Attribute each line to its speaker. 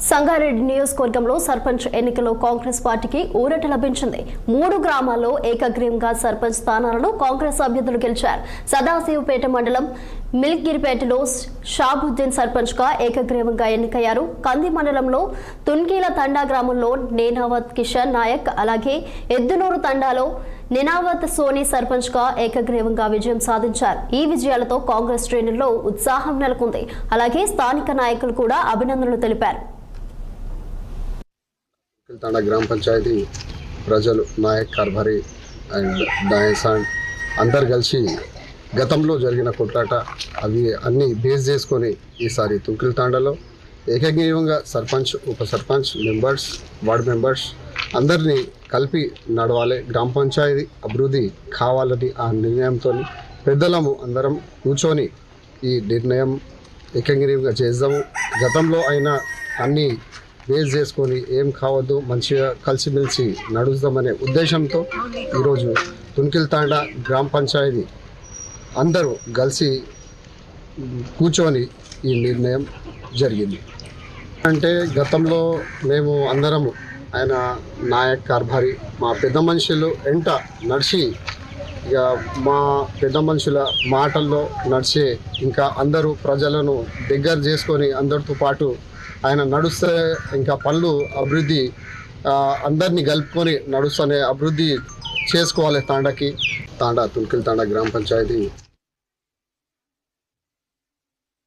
Speaker 1: సంగారెడ్డి నియోజకవర్గంలో సర్పంచ్ ఎన్నికల్లో కాంగ్రెస్ పార్టీకి ఊరట లభించింది. 3 గ్రామాల్లో ఏకగ్రీవంగా సర్పంచ్ స్థానాలను కాంగ్రెస్ అభ్యర్థులు గెలిచారు. సదాశివపేట మండలం మిల్గిరిపేటలో షాబుద్దీన్ సర్పంచ్ గా ఏకగ్రీవంగా ఎన్నికయ్యారు. కంది మండలంలో తున్కీల తండా గ్రామంలో నేనావత్ కిషన్ నాయక్, అలాగే ఎద్దునూరు తండాలో నినావత్ సోని సర్పంచ్ గా ఏకగ్రీవంగా విజయం సాధించారు. ఈ విజయాలతో కాంగ్రెస్ శ్రేణుల్లో ఉత్సాహం నెలకొంది. అలాగే స్థానిక నాయకులు కూడా అభినందనలు తెలిపారు.
Speaker 2: తండా గ్రామ పంచాయతీ ప్రజలు నాయక్ కార్భరి అండ్ డయసాండ్ అందరు కలిసి గతంలో జరిగిన కొట్లాట అవి అన్నీ బేస్ చేసుకొని ఈసారి తుంకిల్ తాండాలో ఏకగ్రీవంగా సర్పంచ్, ఉప సర్పంచ్, మెంబర్స్, వార్డ్ మెంబర్స్ అందరినీ కలిపి నడవాలి, గ్రామ పంచాయతీ అభివృద్ధి కావాలని ఆ నిర్ణయంతో పెద్దలము అందరం కూర్చొని ఈ నిర్ణయం ఏకగ్రీవంగా చేద్దాము. గతంలో అయినా అన్నీ బేస్ చేసుకొని ఏం కావద్దు, మంచిగా కలిసిమెలిసి నడుస్తామనే ఉద్దేశంతో ఈరోజు తుంకిల్ తాండా గ్రామ పంచాయతీ అందరూ కలిసి కూర్చొని ఈ నిర్ణయం జరిగింది. అంటే గతంలో మేము అందరము ఆయన నాయక్ కార్భారి మా పెద్ద మనుషులు వెంట నడిచి ఇక మా పెద్ద మనుషుల మాటల్లో నడిచే ఇంకా అందరూ ప్రజలను దగ్గర చేసుకొని అందరితో పాటు ఆయన నడుస్తే ఇంకా పనులు అభివృద్ధి అందరినీ కలుపుకొని నడుస్తూనే అభివృద్ధి చేసుకోవాలి. తుంకిల్ తాండా గ్రామ పంచాయతీ